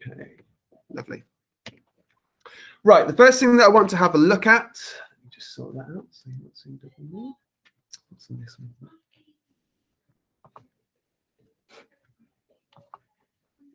Okay, lovely. Right, the first thing that I want to have a look at, let me just sort that out. See what's in double. What's in this one?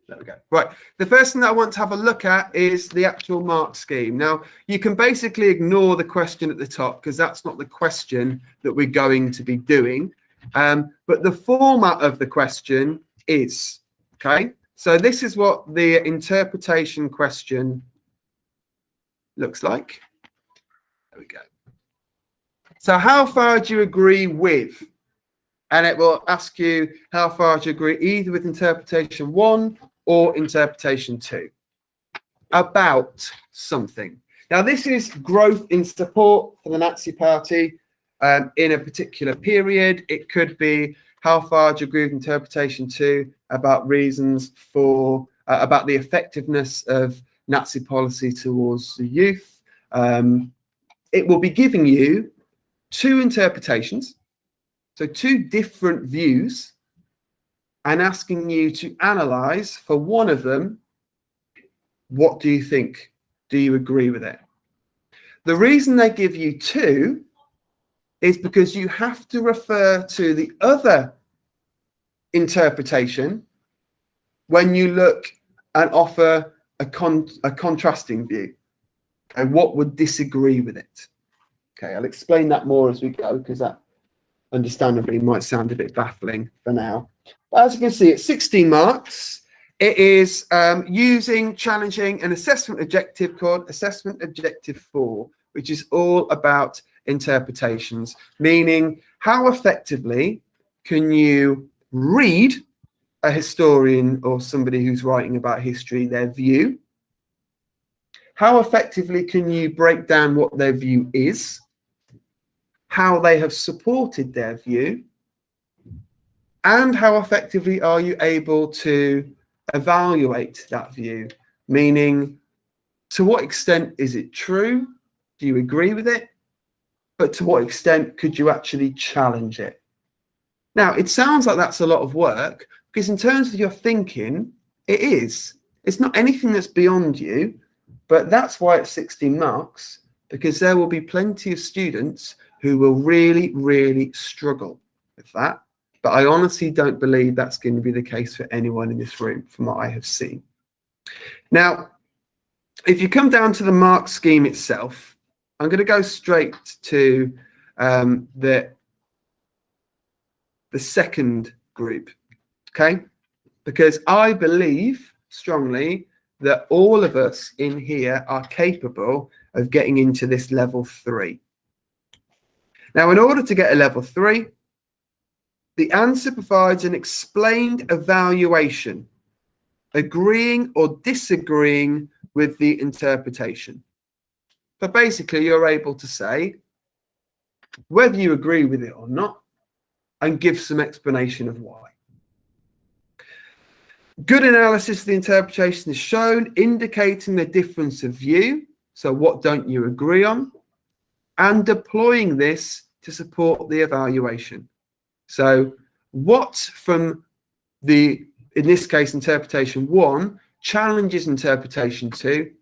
There we go. Right, the first thing that I want to have a look at is the actual mark scheme. Now, you can basically ignore the question at the top because that's not the question that we're going to be doing. But the format of the question is, okay? So this is what the interpretation question looks like. There we go. So how far do you agree with? And it will ask you how far do you agree either with interpretation 1 or interpretation 2 about something. Now, this is growth in support for the Nazi Party in a particular period. It could be how far do you agree with interpretation 2 about reasons for, about the effectiveness of Nazi policy towards the youth. It will be giving you 2 interpretations, so 2 different views, and asking you to analyze for one of them, what do you think? Do you agree with it? The reason they give you 2 is because you have to refer to the other interpretation when you look and offer a contrasting view. And what would disagree with it? Okay, I'll explain that more as we go because that understandably might sound a bit baffling for now. But as you can see, it's 16 marks. It is using, challenging an assessment objective called Assessment Objective 4, which is all about interpretations, meaning how effectively can you read a historian or somebody who's writing about history, their view? How effectively can you break down what their view is? How they have supported their view? And how effectively are you able to evaluate that view? Meaning, to what extent is it true? Do you agree with it? But to what extent could you actually challenge it? Now, it sounds like that's a lot of work because in terms of your thinking, it is. It's not anything that's beyond you, but that's why it's 16 marks, because there will be plenty of students who will really, really struggle with that. But I honestly don't believe that's going to be the case for anyone in this room from what I have seen. Now, if you come down to the mark scheme itself, I'm going to go straight to the second group, okay? Because I believe strongly that all of us in here are capable of getting into this level 3. Now, in order to get a level 3, the answer provides an explained evaluation, agreeing or disagreeing with the interpretation. So basically, you're able to say whether you agree with it or not and give some explanation of why. Good analysis of the interpretation is shown, indicating the difference of view. So what don't you agree on? And deploying this to support the evaluation. So what from the, in this case, interpretation 1, challenges interpretation 2?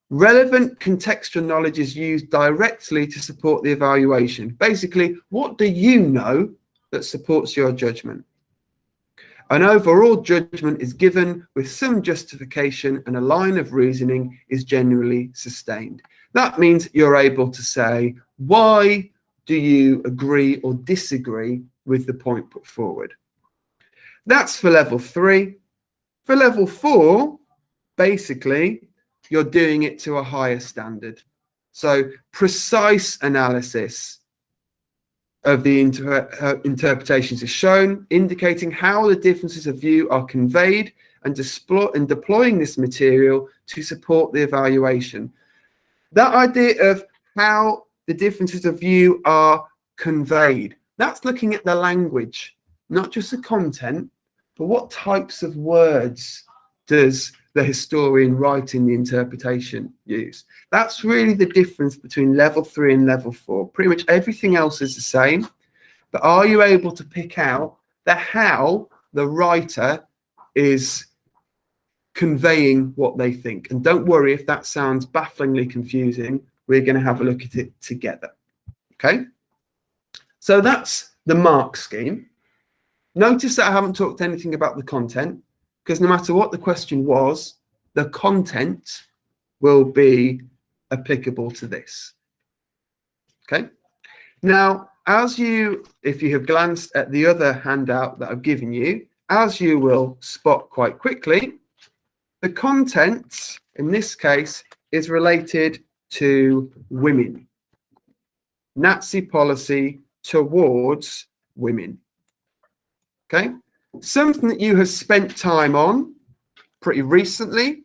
Relevant contextual knowledge is used directly to support the evaluation. Basically, what do you know that supports your judgment? An overall judgment is given with some justification and a line of reasoning is generally sustained. That means you're able to say, why do you agree or disagree with the point put forward? That's for level 3. For level 4, basically, you're doing it to a higher standard. So precise analysis of the interpretations is shown, indicating how the differences of view are conveyed and deploying this material to support the evaluation. That idea of how the differences of view are conveyed, that's looking at the language, not just the content, but what types of words does the historian writing the interpretation use? That's really the difference between level 3 and level 4. Pretty much everything else is the same, but are you able to pick out the how the writer is conveying what they think. And don't worry if that sounds bafflingly confusing. We're going to have a look at it together. Okay? So that's the mark scheme. Notice that I haven't talked anything about the content, because no matter what the question was, the content will be applicable to this. Okay? Now, if you have glanced at the other handout that I've given you, as you will spot quite quickly, the content in this case is related to women. Nazi policy towards women. Okay? Something that you have spent time on pretty recently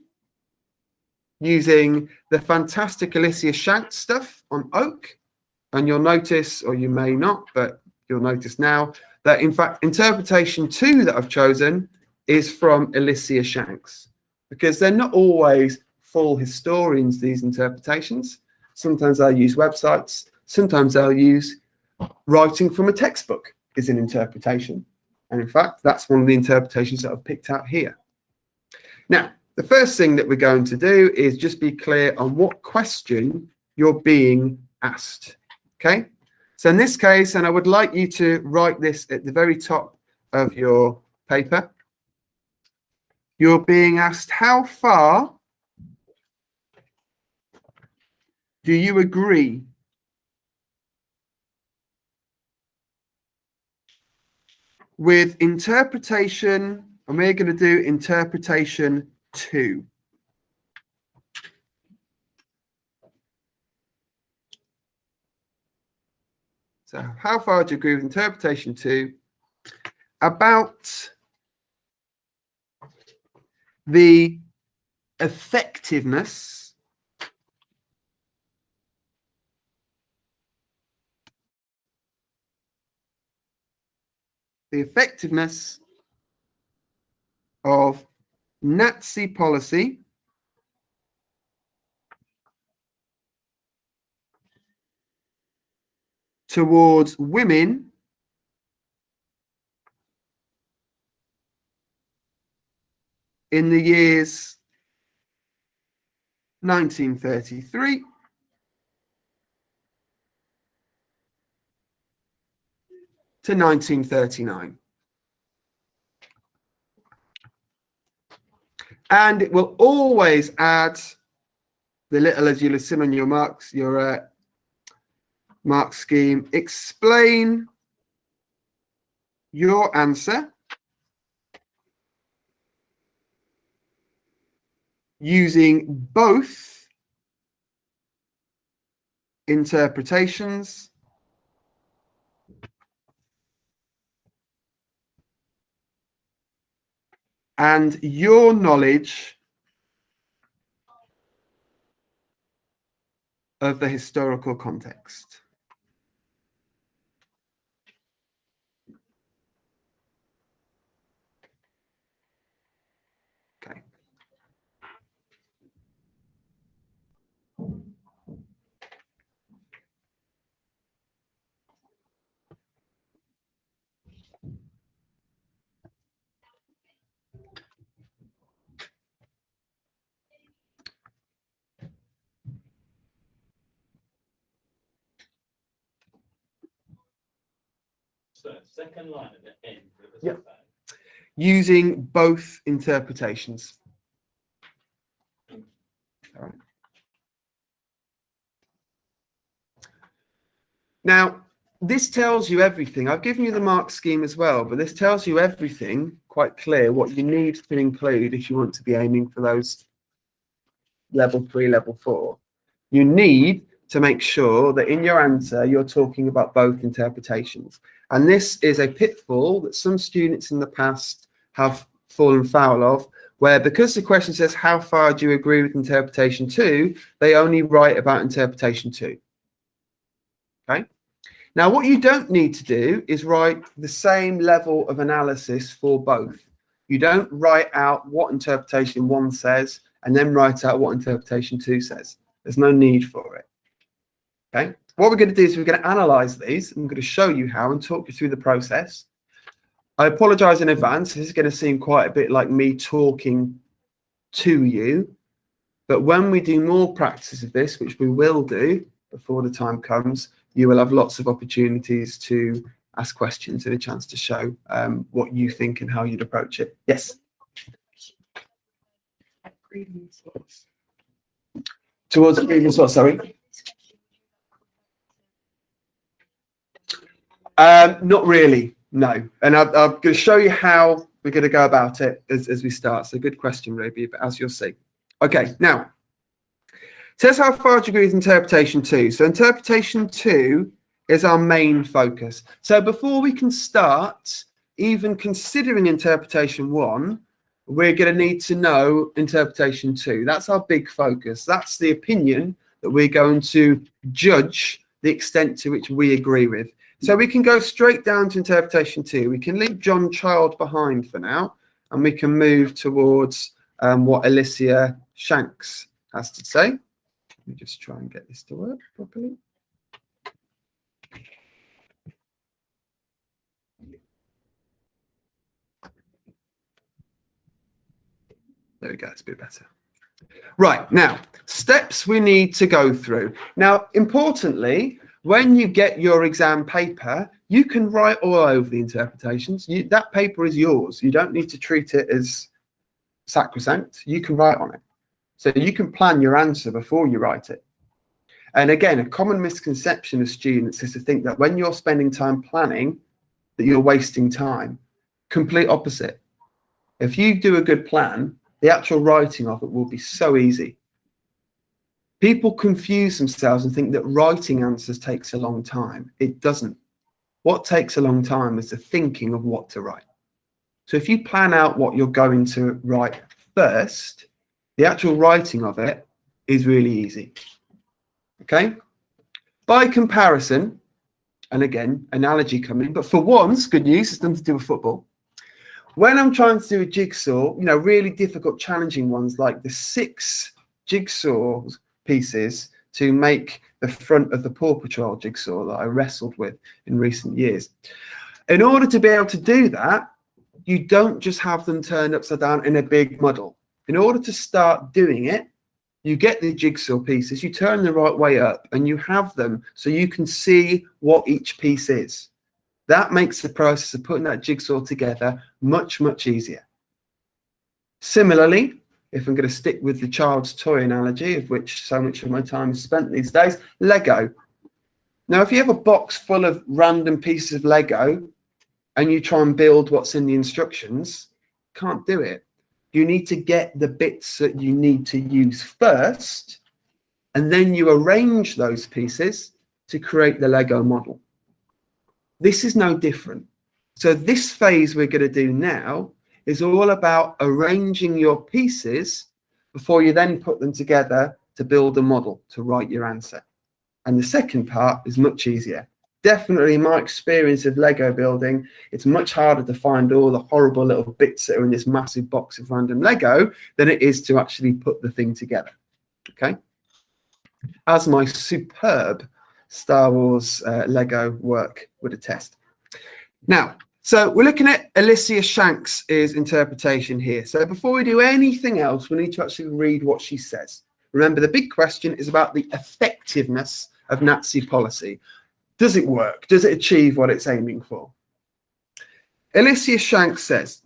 using the fantastic Alicia Shanks stuff on Oak. And you'll notice, or you may not, but you'll notice now that in fact interpretation 2 that I've chosen is from Alicia Shanks, because they're not always full historians, these interpretations. Sometimes they'll use websites, sometimes they'll use writing from a textbook is an interpretation. And in fact, that's one of the interpretations that I've picked out here. Now, the first thing that we're going to do is just be clear on what question you're being asked. Okay? So in this case, and I would like you to write this at the very top of your paper, you're being asked, how far do you agree with interpretation, and we're going to do interpretation 2. So how far do you agree with interpretation 2 about the effectiveness of Nazi policy towards women in the years 1933 to 1939. And it will always add the little, as you'll have seen on your marks, your mark scheme, explain your answer using both interpretations and your knowledge of the historical context. Okay. So second line at the end. Yep. Using both interpretations. All right. Now, this tells you everything. I've given you the mark scheme as well, but this tells you everything quite clear, what you need to include if you want to be aiming for those level 3, level 4. You need to make sure that in your answer, you're talking about both interpretations. And this is a pitfall that some students in the past have fallen foul of, where because the question says, how far do you agree with interpretation 2, they only write about interpretation 2. Okay? Now, what you don't need to do is write the same level of analysis for both. You don't write out what interpretation 1 says and then write out what interpretation 2 says. There's no need for it. Okay? What we're going to do is we're going to analyze these. I'm going to show you how and talk you through the process. I apologize in advance. This is going to seem quite a bit like me talking to you. But when we do more practice of this, which we will do before the time comes, you will have lots of opportunities to ask questions and a chance to show what you think and how you'd approach it. Yes? Towards previous what, sorry? Not really, no. And I'm going to show you how we're going to go about it as we start. So good question, Ruby, but as you'll see. Okay, now, says how far do you agree with interpretation 2? So interpretation 2 is our main focus. So before we can start even considering interpretation 1, we're going to need to know interpretation 2. That's our big focus. That's the opinion that we're going to judge the extent to which we agree with. So we can go straight down to interpretation 2. We can leave John Child behind for now, and we can move towards what Alicia Shanks has to say. Let me just try and get this to work properly. There we go, it's a bit better. Right, now, steps we need to go through. Now, importantly, when you get your exam paper, you can write all over the interpretations. That paper is yours. You don't need to treat it as sacrosanct. You can write on it. So you can plan your answer before you write it. And again, a common misconception of students is to think that when you're spending time planning, that you're wasting time. Complete opposite. If you do a good plan, the actual writing of it will be so easy. People confuse themselves and think that writing answers takes a long time. It doesn't. What takes a long time is the thinking of what to write. So if you plan out what you're going to write first, the actual writing of it is really easy. Okay? By comparison, and again, analogy coming, but for once, good news, it's nothing to do with football. When I'm trying to do a jigsaw, really difficult, challenging ones like the 6 jigsaw pieces to make the front of the Paw Patrol jigsaw that I wrestled with in recent years. In order to be able to do that, you don't just have them turned upside down in a big muddle. In order to start doing it, you get the jigsaw pieces, you turn the right way up, and you have them so you can see what each piece is. That makes the process of putting that jigsaw together much, much easier. Similarly, if I'm going to stick with the child's toy analogy, of which so much of my time is spent these days, Lego. Now, if you have a box full of random pieces of Lego and you try and build what's in the instructions, can't do it. You need to get the bits that you need to use first, and then you arrange those pieces to create the Lego model. This is no different. So this phase we're going to do now is all about arranging your pieces before you then put them together to build a model, to write your answer. And the second part is much easier. Definitely in my experience of Lego building, it's much harder to find all the horrible little bits that are in this massive box of random Lego than it is to actually put the thing together. Okay? As my superb Star Wars Lego work would attest. Now, so we're looking at Alicia Shanks' interpretation here. So before we do anything else, we need to actually read what she says. Remember, the big question is about the effectiveness of Nazi policy. Does it work? Does it achieve what it's aiming for? Alicia Shanks says,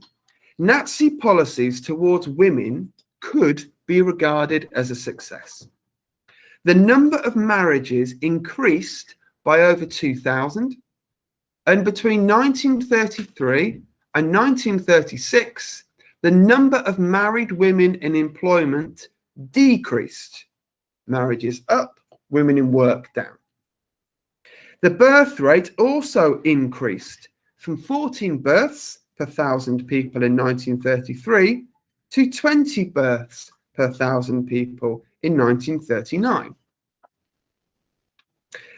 Nazi policies towards women could be regarded as a success. The number of marriages increased by over 2,000, and between 1933 and 1936, the number of married women in employment decreased. Marriages up, women in work down. The birth rate also increased from 14 births per 1,000 people in 1933 to 20 births per 1,000 people in 1939.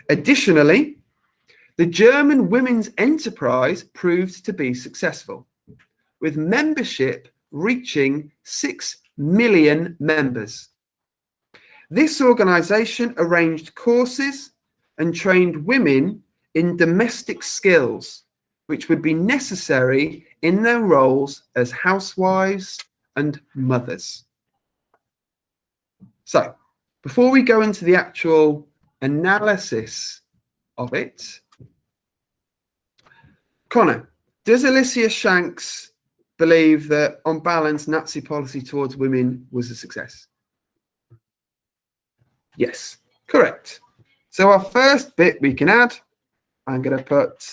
Additionally, the German women's enterprise proved to be successful, with membership reaching 6 million members. This organization arranged courses and trained women in domestic skills, which would be necessary in their roles as housewives and mothers. So before we go into the actual analysis of it, Connor, does Alicia Shanks believe that, on balance, Nazi policy towards women was a success? Yes, correct. So our first bit we can add, I'm going to put,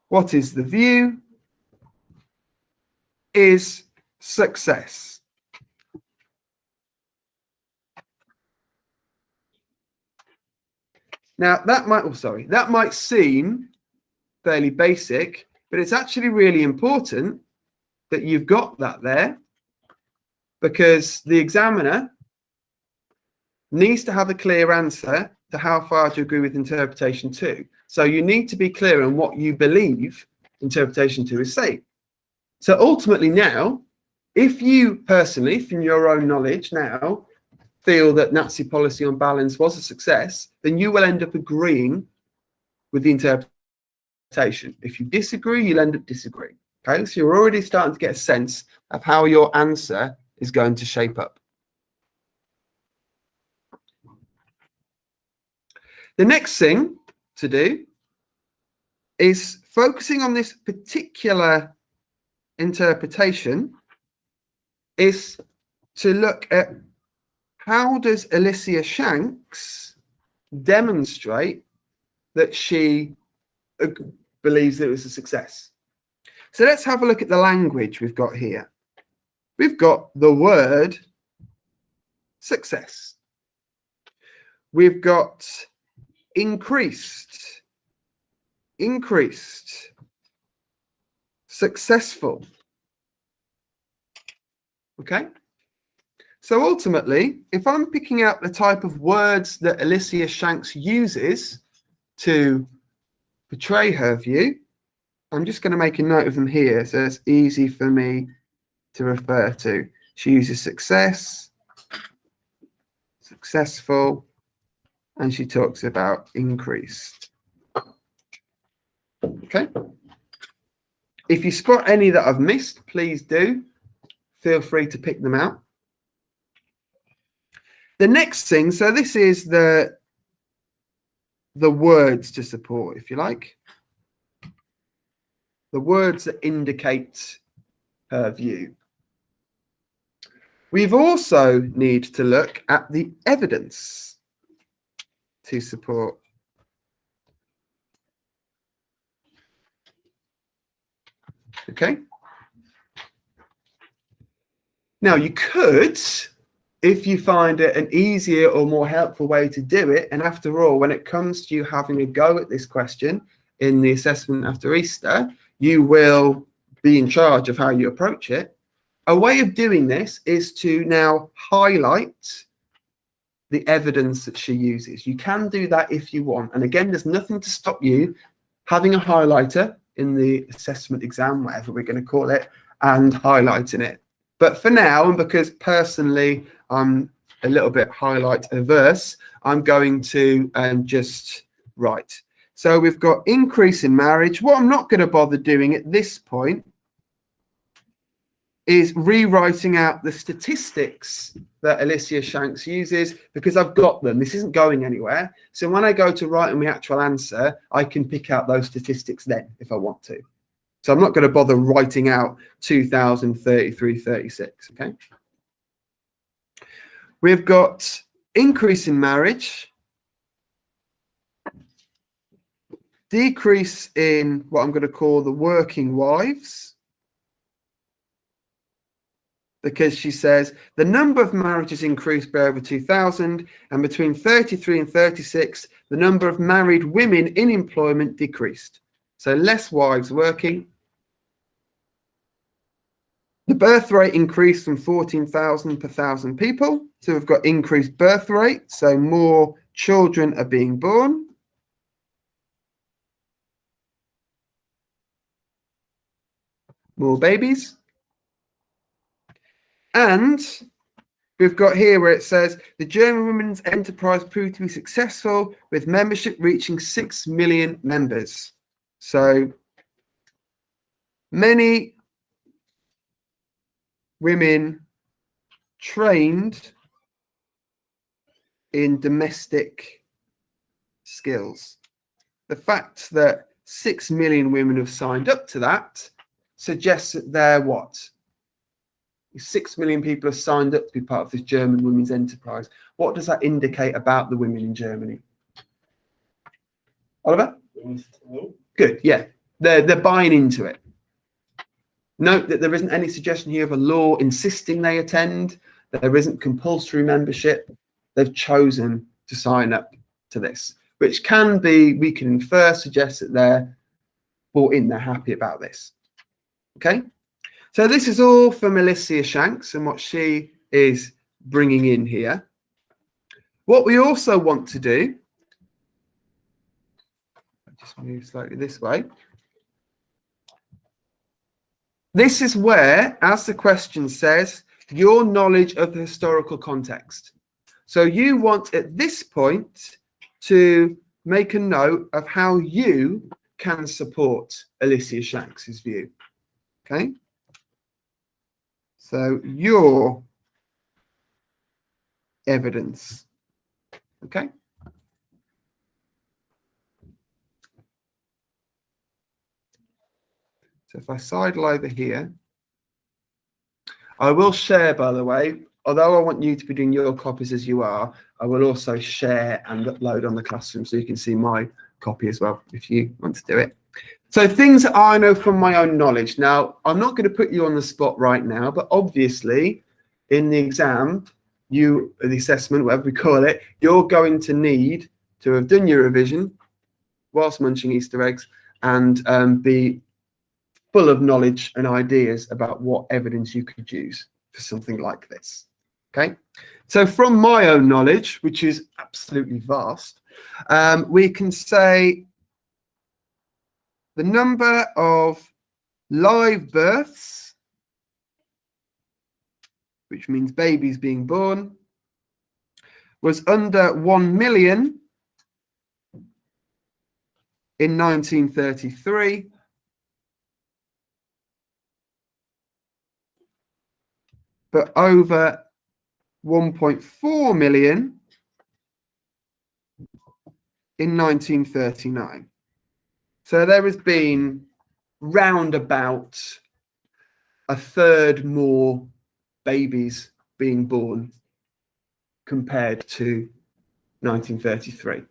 what is the view? Is success. Now that might seem fairly basic, but it's actually really important that you've got that there, because the examiner needs to have a clear answer to how far do you agree with interpretation 2. So you need to be clear on what you believe interpretation 2 is saying. So ultimately now, if you personally, from your own knowledge now, feel that Nazi policy on balance was a success, then you will end up agreeing with the interpretation. If you disagree, you'll end up disagreeing. Okay, so you're already starting to get a sense of how your answer is going to shape up. The next thing to do is focusing on this particular interpretation is to look at how does Alicia Shanks demonstrate that she believes that it was a success. So let's have a look at the language we've got here. We've got the word success. We've got increased, successful. Okay. So ultimately, if I'm picking out the type of words that Alicia Shanks uses to portray her view, I'm just going to make a note of them here so it's easy for me to refer to. She uses success, successful, and she talks about increased. Okay. If you spot any that I've missed, please do. Feel free to pick them out. The next thing, so this is the words to support, if you like. The words that indicate her view. We've also need to look at the evidence to support. Okay. Now you could, if you find it an easier or more helpful way to do it, and after all, when it comes to you having a go at this question in the assessment after Easter, you will be in charge of how you approach it. A way of doing this is to now highlight the evidence that she uses. You can do that if you want. And again, there's nothing to stop you having a highlighter in the assessment exam, whatever we're going to call it, and highlighting it. But for now, and because personally I'm a little bit highlight averse, I'm going to just write. So we've got increase in marriage. What I'm not going to bother doing at this point is rewriting out the statistics that Alicia Shanks uses, because I've got them. This isn't going anywhere. So when I go to write my actual answer, I can pick out those statistics then if I want to. So I'm not going to bother writing out 2033, 36. Okay. We've got increase in marriage, decrease in what I'm going to call the working wives, because she says the number of marriages increased by over 2,000, and between 33 and 36, the number of married women in employment decreased. So less wives working. The birth rate increased from 14,000 per 1,000 people. So we've got increased birth rate, so more children are being born. More babies. And we've got here where it says the German Women's Enterprise proved to be successful, with membership reaching 6 million members. So many women trained in domestic skills. The fact that 6 million women have signed up to that suggests that they're what? 6 million people have signed up to be part of this German women's enterprise. What does that indicate about the women in Germany? Oliver? Good, yeah. They're buying into it. Note that there isn't any suggestion here of a law insisting they attend. There isn't compulsory membership. They've chosen to sign up to this, which can be, we can infer, suggest that they're bought in, they're happy about this. Okay? So this is all from Alicia Shanks and what she is bringing in here. What we also want to do, I'll just move slightly this way. This is where, as the question says, your knowledge of the historical context. So you want at this point to make a note of how you can support Alicia Shanks's view. Okay? So your evidence. Okay? So if I sidle over here, I will share, by the way, although I want you to be doing your copies as you are, I will also share and upload on the Classroom so you can see my copy as well if you want to do it. So things that I know from my own knowledge. Now, I'm not going to put you on the spot right now, but obviously in the exam, the assessment, whatever we call it, you're going to need to have done your revision whilst munching Easter eggs and be full of knowledge and ideas about what evidence you could use for something like this. Okay, so from my own knowledge, which is absolutely vast, we can say the number of live births, which means babies being born, was under 1 million in 1933. But over 1.4 million in 1939. So there has been round about a third more babies being born compared to 1933.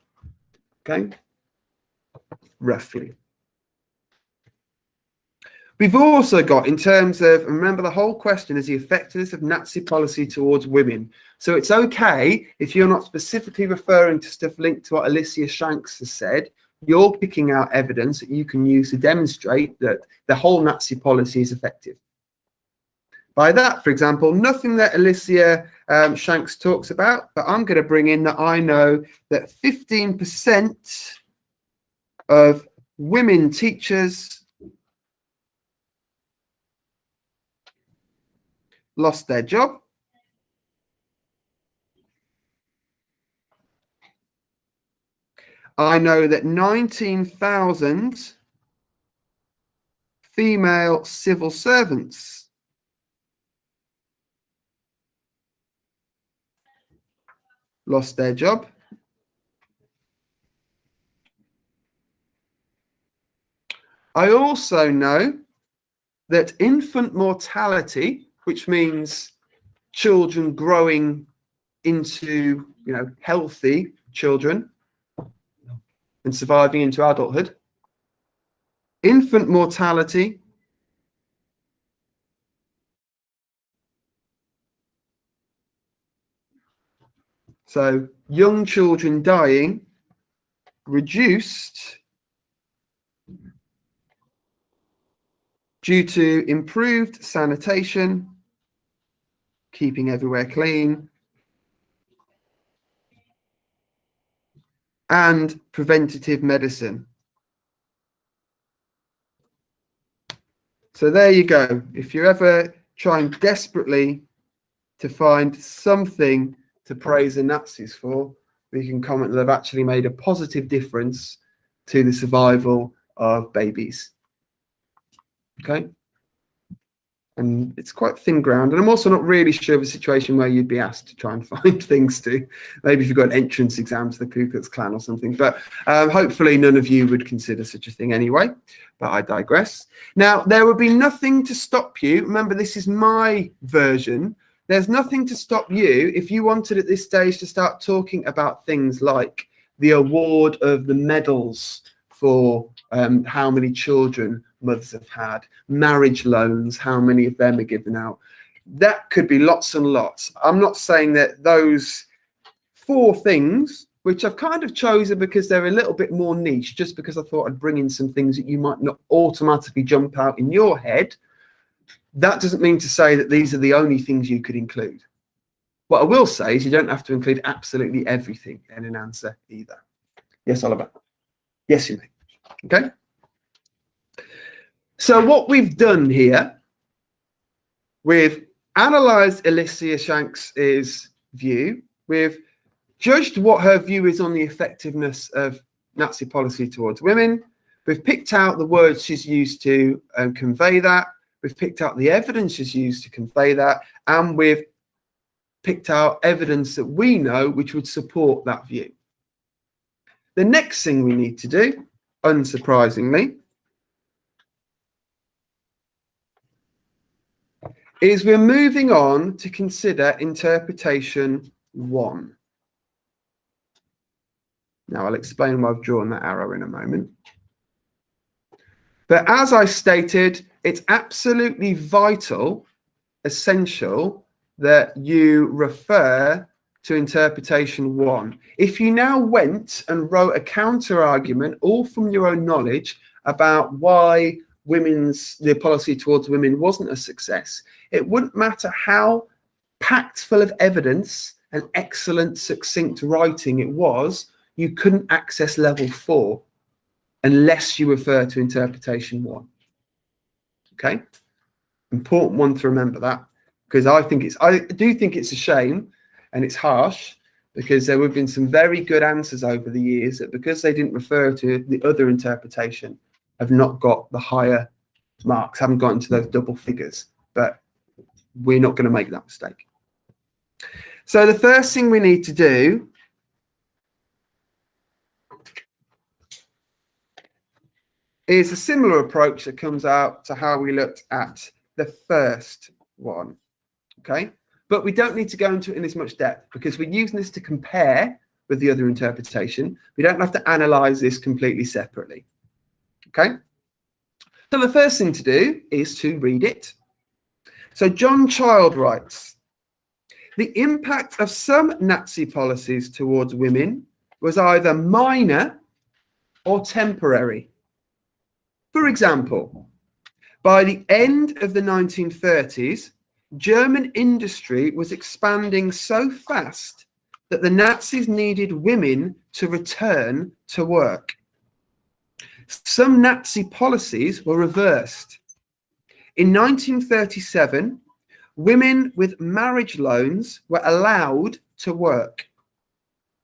Okay, roughly. We've also got, in terms of, remember the whole question is the effectiveness of Nazi policy towards women. So it's okay if you're not specifically referring to stuff linked to what Alicia Shanks has said, you're picking out evidence that you can use to demonstrate that the whole Nazi policy is effective. By that, for example, nothing that Alicia Shanks talks about, but I'm going to bring in that I know that 15% of women teachers lost their job. I know that 19,000 female civil servants lost their job. I also know that infant mortality, which means children growing into, healthy children and surviving into adulthood, infant mortality so young children dying reduced due to improved sanitation, keeping everywhere clean, and preventative medicine. So there you go. If you're ever trying desperately to find something to praise the Nazis for, we can comment that they've actually made a positive difference to the survival of babies. Okay. And it's quite thin ground. And I'm also not really sure of a situation where you'd be asked to try and find things to. Maybe if you've got an entrance exam to the Ku Klux Klan or something. But hopefully none of you would consider such a thing anyway. But I digress. Now, there would be nothing to stop you. Remember, this is my version. There's nothing to stop you if you wanted at this stage to start talking about things like the award of the medals for how many children mothers have had, marriage loans, how many of them are given out. That could be lots and lots. I'm not saying that those 4 things, which I've kind of chosen because they're a little bit more niche, just because I thought I'd bring in some things that you might not automatically jump out in your head. That doesn't mean to say that these are the only things you could include. What I will say is you don't have to include absolutely everything in an answer either. Yes, Oliver? Yes, you may. Okay. So what we've done here, we've analysed Alicia Shanks's view. We've judged what her view is on the effectiveness of Nazi policy towards women. We've picked out the words she's used to convey that. We've picked out the evidence she's used to convey that. And we've picked out evidence that we know which would support that view. The next thing we need to do, unsurprisingly, is we're moving on to consider interpretation 1. Now, I'll explain why I've drawn that arrow in a moment. But as I stated, it's absolutely vital, essential, that you refer to interpretation 1. If you now went and wrote a counter argument, all from your own knowledge, about why the policy towards women wasn't a success, it wouldn't matter how packed full of evidence and excellent, succinct writing it was, you couldn't access level 4 unless you refer to interpretation 1. Okay? Important one to remember that, because I do think it's a shame and it's harsh, because there have been some very good answers over the years that, because they didn't refer to the other interpretation, have not got the higher marks, haven't got into those double figures. But we're not going to make that mistake. So the first thing we need to do is a similar approach that comes out to how we looked at the first one. Okay, but we don't need to go into it in as much depth, because we're using this to compare with the other interpretation. We don't have to analyze this completely separately. Okay, so the first thing to do is to read it. So John Child writes, the impact of some Nazi policies towards women was either minor or temporary. For example, by the end of the 1930s, German industry was expanding so fast that the Nazis needed women to return to work. Some Nazi policies were reversed. In 1937, women with marriage loans were allowed to work.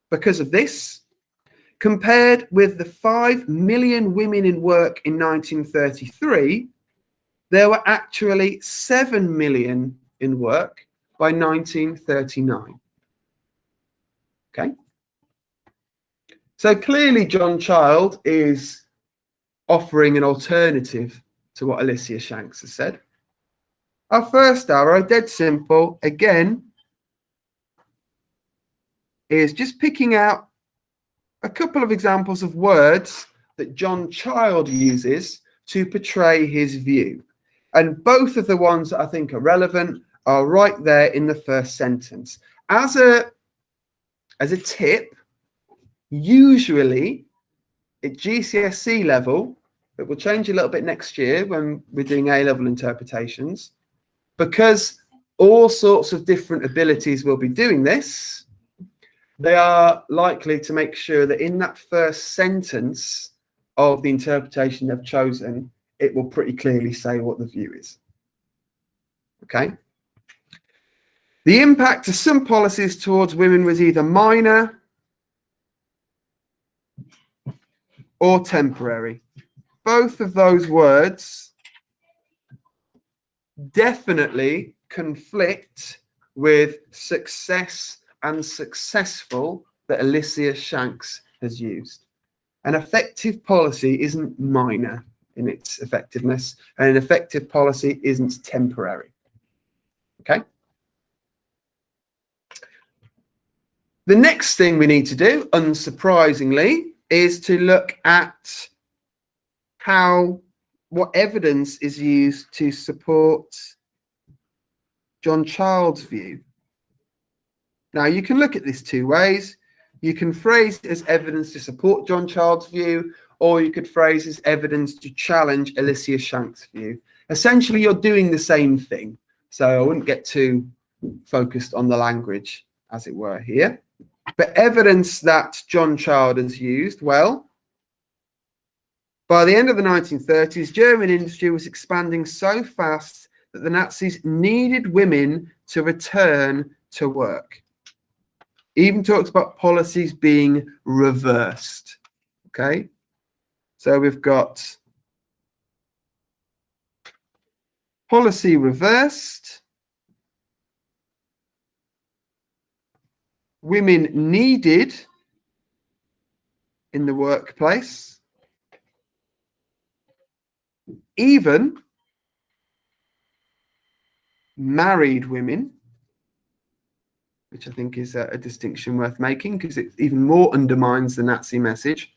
Because of this, compared with the 5 million women in work in 1933, there were actually 7 million in work by 1939. Okay? So clearly John Child is offering an alternative to what Alicia Shanks has said. Our first arrow, dead simple, again, is just picking out a couple of examples of words that John Child uses to portray his view. And both of the ones that I think are relevant are right there in the first sentence. As a tip, usually at GCSE level, it will change a little bit next year when we're doing A-level interpretations, because all sorts of different abilities will be doing this. They are likely to make sure that in that first sentence of the interpretation they've chosen, it will pretty clearly say what the view is. Okay? The impact of some policies towards women was either minor or temporary. Both of those words definitely conflict with success and successful that Alicia Shanks has used. An effective policy isn't minor in its effectiveness, and an effective policy isn't temporary. Okay? The next thing we need to do, unsurprisingly, is to look at what evidence is used to support John Child's view. Now, you can look at this two ways. You can phrase it as evidence to support John Child's view, or you could phrase it as evidence to challenge Alicia Shanks' view. Essentially, you're doing the same thing. So I wouldn't get too focused on the language, as it were, here. But evidence that John Child has used, well, by the end of the 1930s, German industry was expanding so fast that the Nazis needed women to return to work. Even talks about policies being reversed. Okay, so we've got policy reversed, women needed in the workplace, even married women, which I think is a distinction worth making because it even more undermines the Nazi message.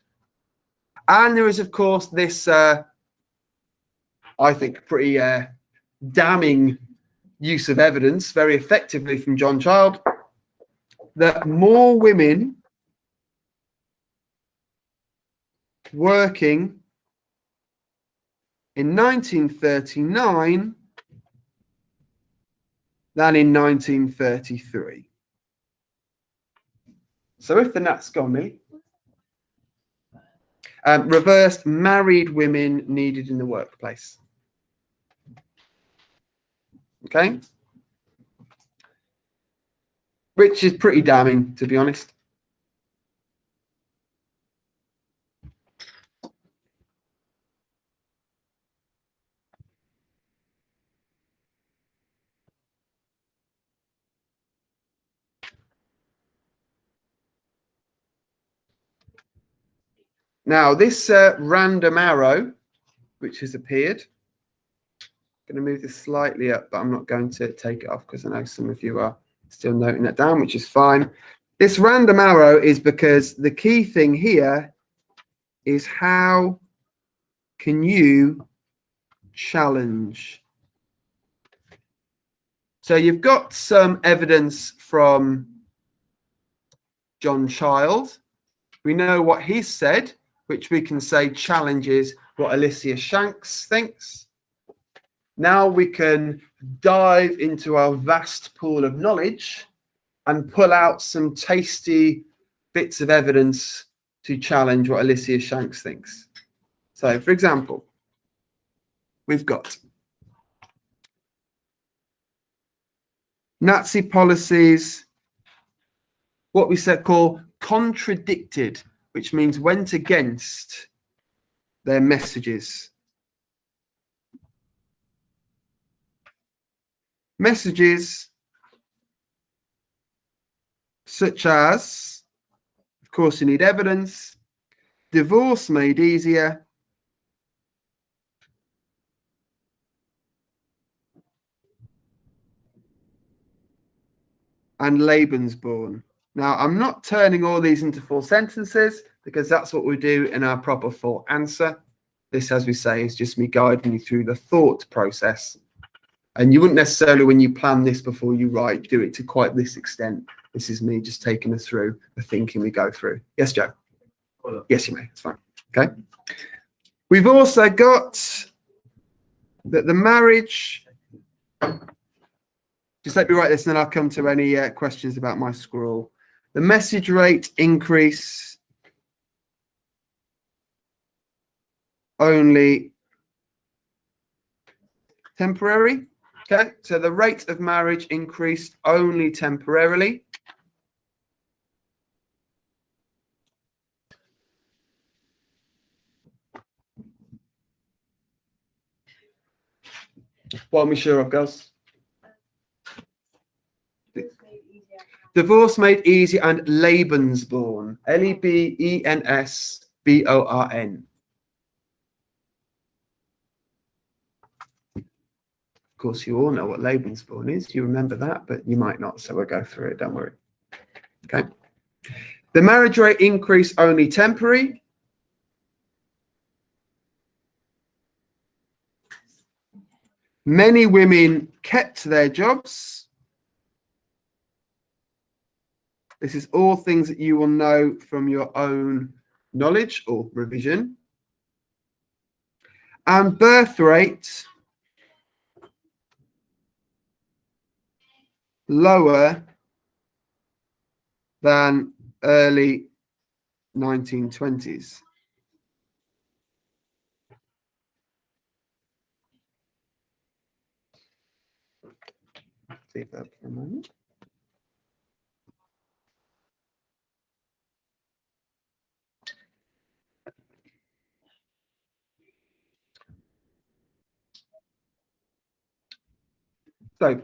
And there is, of course, this, I think, pretty damning use of evidence, very effectively from John Child, that more women working in 1939 than in 1933. So if the Nats gone me, reversed, married women needed in the workplace. Okay, which is pretty damning, to be honest. Now, this random arrow, which has appeared, I'm going to move this slightly up, but I'm not going to take it off because I know some of you are still noting that down, which is fine. This random arrow is because the key thing here is how can you challenge? So you've got some evidence from John Child. We know what he's said, which we can say challenges what Alicia Shanks thinks. Now we can dive into our vast pool of knowledge and pull out some tasty bits of evidence to challenge what Alicia Shanks thinks. So, for example, we've got Nazi policies, what we call contradicted, which means went against their messages. Messages such as, of course, you need evidence, divorce made easier, and Lebensborn. Now, I'm not turning all these into full sentences because that's what we do in our proper full answer. This, as we say, is just me guiding you through the thought process. And you wouldn't necessarily, when you plan this before you write, do it to quite this extent. This is me just taking us through the thinking we go through. Yes, Joe? Yes, you may. It's fine. Okay. We've also got that the marriage. Just let me write this and then I'll come to any questions about my scroll. The message rate increase only temporary. Okay, so the rate of marriage increased only temporarily. What am I sure of, girls? Divorce made easier and Lebensborn. Lebensborn. Of course, you all know what Lebensborn is. You remember that, but you might not, so we'll go through it. Don't worry. Okay. The marriage rate increase only temporary. Many women kept their jobs. This is all things that you will know from your own knowledge or revision. And birth rate lower than early 1920s. Leave that for a moment. So